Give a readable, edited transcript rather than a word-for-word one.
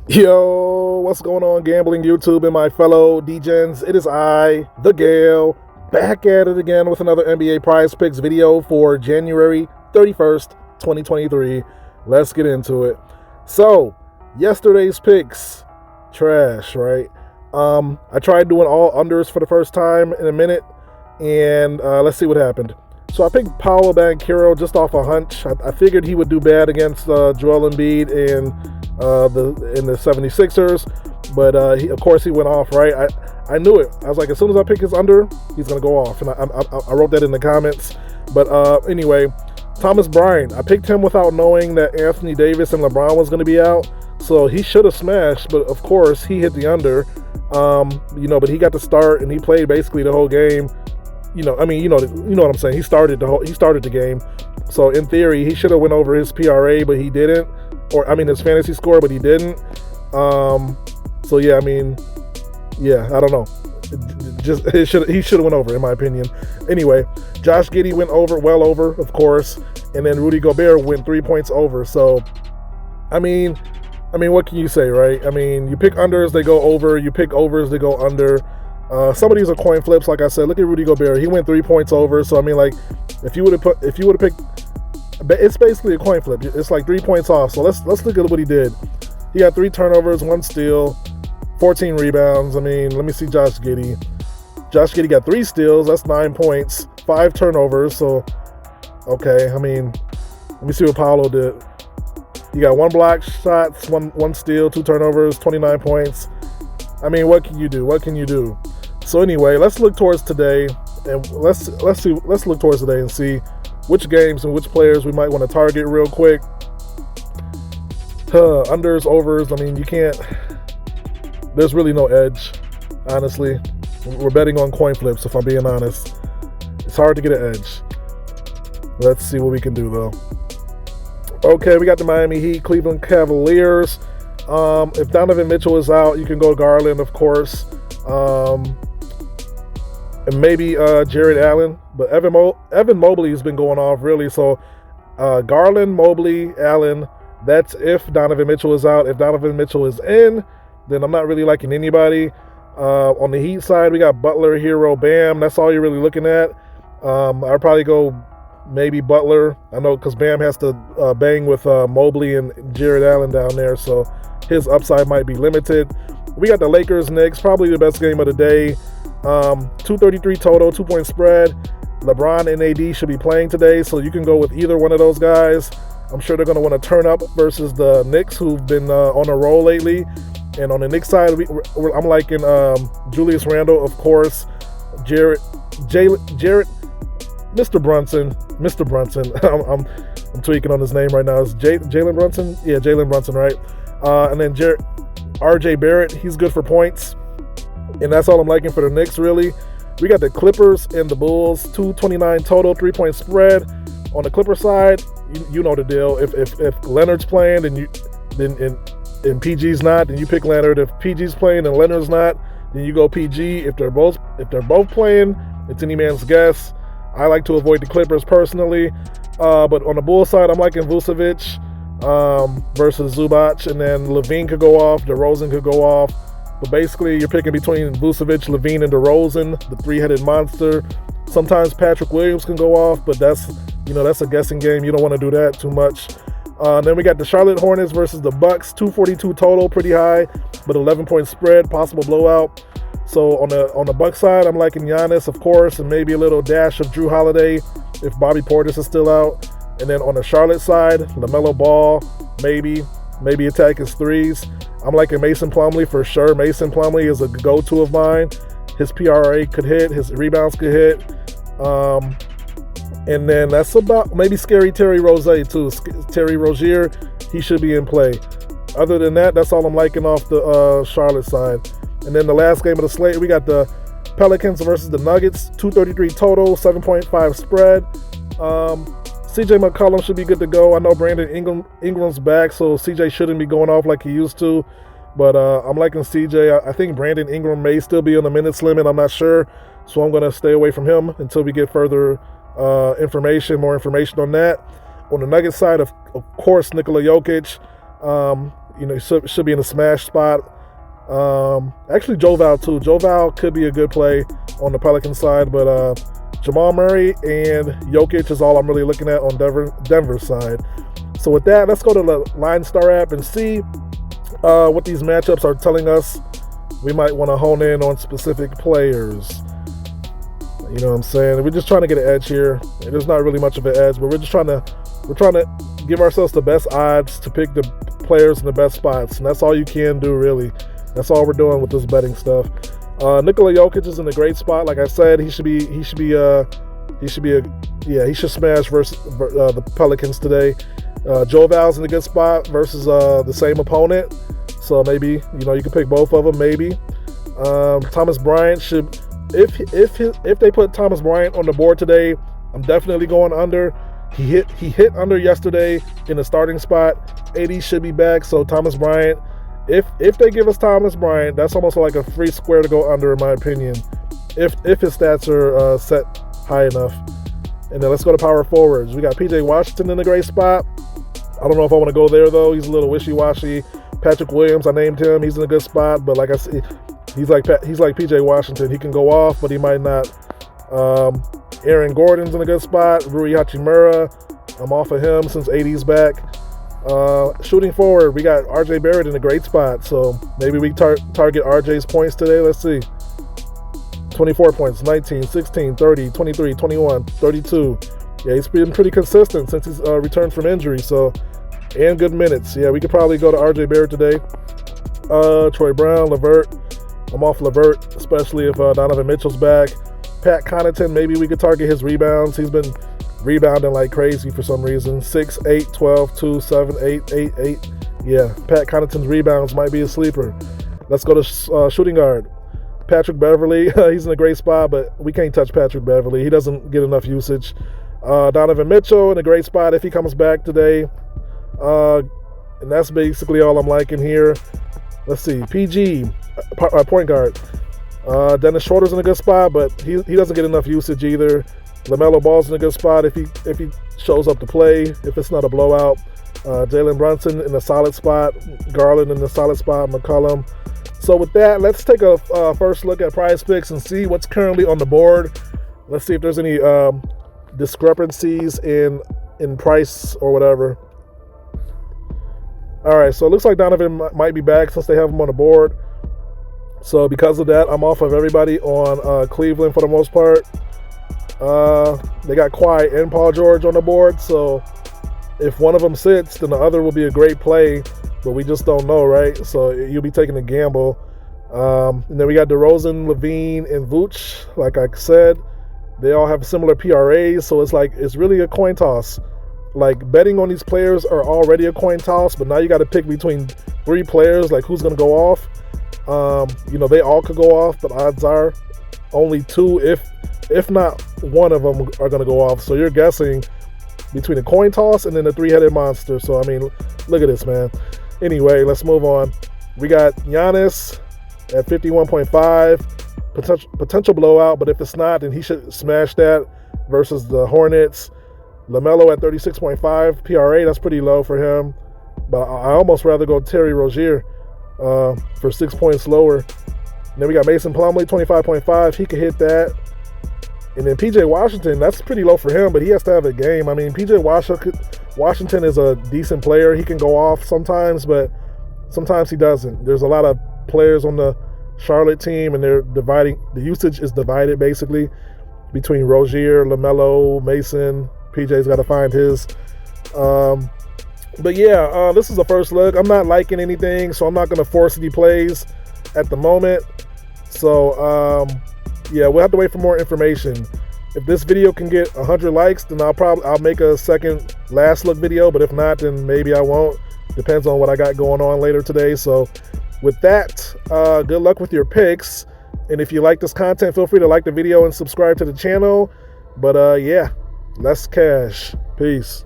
Yo, what's going on, gambling YouTube and my fellow DGens? It is I, the Gale, back at it again with another NBA Prize Picks video for January 31st, 2023. Let's get into it. So, yesterday's picks, trash, right? I tried doing all unders for the first time in a minute, and let's see what happened. So I picked Paolo Banchero just off a hunch. I figured he would do bad against Joel Embiid and the 76ers, but of course he went off, right? I knew it. I was like, as soon as I pick his under, he's going to go off, and I wrote that in the comments. But anyway, Thomas Bryant, I picked him without knowing that Anthony Davis and LeBron was going to be out, so he should have smashed, but of course he hit the under. But he got to start, and he played basically the whole game. You know what I'm saying. He started the game. So in theory, he should have went over his PRA, but he didn't. His fantasy score, but he didn't. So yeah, I don't know. He should have went over, in my opinion. Anyway, Josh Giddey went well over, of course, and then Rudy Gobert went 3 points over. So, what can you say, right? You pick unders, they go over. You pick overs, they go under. Some of these are coin flips, like I said. Look at Rudy Gobert; he went 3 points over. So if you would have picked, it's basically a coin flip. It's like 3 points off. So let's look at what he did. He had 3 turnovers, 1 steal, 14 rebounds. Let me see Josh Giddey. Josh Giddey got 3 steals. That's 9 points, 5 turnovers. So okay, let me see what Paolo did. He got 1 block shots, one steal, 2 turnovers, 29 points. What can you do? What can you do? So anyway, let's look towards today, and let's look towards today and see which games and which players we might want to target real quick. Unders, overs. You can't. There's really no edge, honestly. We're betting on coin flips, if I'm being honest. It's hard to get an edge. Let's see what we can do though. Okay, we got the Miami Heat, Cleveland Cavaliers. If Donovan Mitchell is out, you can go Garland, of course. And maybe Jared Allen. But Evan Mobley has been going off, really. So Garland, Mobley, Allen, that's if Donovan Mitchell is out. If Donovan Mitchell is in, then I'm not really liking anybody. On the Heat side, we got Butler, Hero, Bam. That's all you're really looking at. I'd probably go maybe Butler. I know because Bam has to bang with Mobley and Jared Allen down there, so his upside might be limited. We got the Lakers Knicks, probably the best game of the day. 233 total, 2-point spread. LeBron and AD should be playing today, so you can go with either one of those guys. I'm sure they're going to want to turn up versus the Knicks, who've been on a roll lately. And on the Knicks side, I'm liking Julius Randle, of course. Jarrett, Mr. Brunson. I'm tweaking on his name right now. It's Jalen Brunson? Yeah, Jalen Brunson, right? And then RJ Barrett, he's good for points. And that's all I'm liking for the Knicks, really. We got the Clippers and the Bulls, 229 total, 3-point spread. On the Clipper side, you know the deal. If Leonard's playing and PG's not, then you pick Leonard. If PG's playing and Leonard's not, then you go PG. If they're both playing, it's any man's guess. I like to avoid the Clippers personally. But on the Bulls side, I'm liking Vucevic versus Zubac, and then Levine could go off, DeRozan could go off. But basically, you're picking between Vucevic, Levine, and DeRozan, the 3-headed monster. Sometimes Patrick Williams can go off, but that's a guessing game. You don't want to do that too much. Then we got the Charlotte Hornets versus the Bucks, 242 total, pretty high, but 11-point spread, possible blowout. So on the Bucks side, I'm liking Giannis, of course, and maybe a little dash of Drew Holiday if Bobby Portis is still out. And then on the Charlotte side, LaMelo Ball, maybe attack his threes. I'm liking Mason Plumlee for sure. Mason Plumlee is a go-to of mine. His PRA could hit, his rebounds could hit. And then that's about maybe scary Terry Rozier too. Terry Rozier, he should be in play. Other than that, that's all I'm liking off the Charlotte side. And then the last game of the slate, we got the Pelicans versus the Nuggets, 233 total, 7.5 spread. CJ McCollum should be good to go. I know Brandon Ingram's back, so CJ shouldn't be going off like he used to. But I'm liking CJ. I think Brandon Ingram may still be on the minutes limit. I'm not sure. So I'm going to stay away from him until we get further more information on that. On the Nuggets side, of course, Nikola Jokic. should be in a smash spot. Actually, Joval too. Joval could be a good play on the Pelicans side, but Jamal Murray and Jokic is all I'm really looking at on Denver's side. So with that, let's go to the Line Star app and see what these matchups are telling us. We might want to hone in on specific players. You know what I'm saying? We're just trying to get an edge here. There's not really much of an edge, but we're trying to give ourselves the best odds to pick the players in the best spots, and that's all you can do, really. That's all we're doing with this betting stuff. Nikola Jokic is in a great spot. Like I said, he should smash versus the Pelicans today. Joval's in a good spot versus the same opponent. So maybe, you can pick both of them, maybe. Thomas Bryant should, if they put Thomas Bryant on the board today, I'm definitely going under. He hit under yesterday in the starting spot. AD should be back, so Thomas Bryant, if they give us Thomas Bryant, that's almost like a free square to go under, in my opinion, if his stats are set high enough. And then let's go to power forwards. We got PJ Washington in a great spot. I don't know if I want to go there, though. He's a little wishy-washy. Patrick Williams, I named him. He's in a good spot, but like I said, he's like PJ Washington. He can go off, but he might not. Aaron Gordon's in a good spot. Rui Hachimura, I'm off of him since AD's back. Shooting forward, we got RJ Barrett in a great spot, so maybe we target RJ's points today. Let's see. 24 points, 19, 16, 30, 23, 21, 32. Yeah, he's been pretty consistent since he's returned from injury, and good minutes. Yeah, we could probably go to RJ Barrett today. Troy Brown, LeVert. I'm off LeVert, especially if Donovan Mitchell's back. Pat Connaughton, maybe we could target his rebounds. He's been rebounding like crazy for some reason. 6, 8, 12, 2, 7, 8, 8, 8. Yeah, Pat Connaughton's rebounds might be a sleeper. Let's go to shooting guard. Patrick Beverly, he's in a great spot, but we can't touch Patrick Beverly. He doesn't get enough usage. Donovan Mitchell in a great spot if he comes back today. And that's basically all I'm liking here. Let's see. PG, point guard. Dennis Schroeder's in a good spot, but he doesn't get enough usage either. LaMelo Ball's in a good spot if he shows up to play, if it's not a blowout. Jalen Brunson in a solid spot. Garland in a solid spot. McCollum. So with that, let's take a first look at Prizepicks and see what's currently on the board. Let's see if there's any discrepancies in price or whatever. All right, so it looks like Donovan might be back since they have him on the board. So because of that, I'm off of everybody on Cleveland for the most part. They got Kawhi and Paul George on the board, so if one of them sits, then the other will be a great play, but we just don't know, right? So you'll be taking a gamble. And then we got DeRozan, Levine, and Vooch. Like I said, they all have similar PRAs, so it's really a coin toss. Like, betting on these players are already a coin toss, but now you got to pick between 3 players, like who's going to go off. They all could go off, but odds are only 2, if not one of them, are going to go off. So you're guessing between a coin toss and then a 3-headed monster. So, I mean, look at this, man. Anyway, let's move on. We got Giannis at 51.5. Potential blowout, but if it's not, then he should smash that versus the Hornets. LaMelo at 36.5 PRA. That's pretty low for him. But I almost rather go Terry Rozier for 6 points lower. And then we got Mason Plumlee, 25.5. He could hit that. And then PJ Washington, that's pretty low for him, but he has to have a game. I mean, PJ Washington is a decent player. He can go off sometimes, but sometimes he doesn't. There's a lot of players on the Charlotte team, and they're dividing. The usage is divided, basically, between Rozier, LaMelo, Mason. PJ's got to find his. But yeah, this is the first look. I'm not liking anything, so I'm not going to force any plays at the moment. So, yeah, we'll have to wait for more information. If this video can get 100 likes, then I'll make a second last look video. But if not, then maybe I won't. Depends on what I got going on later today. So with that, good luck with your picks. And if you like this content, feel free to like the video and subscribe to the channel. But yeah, less cash. Peace.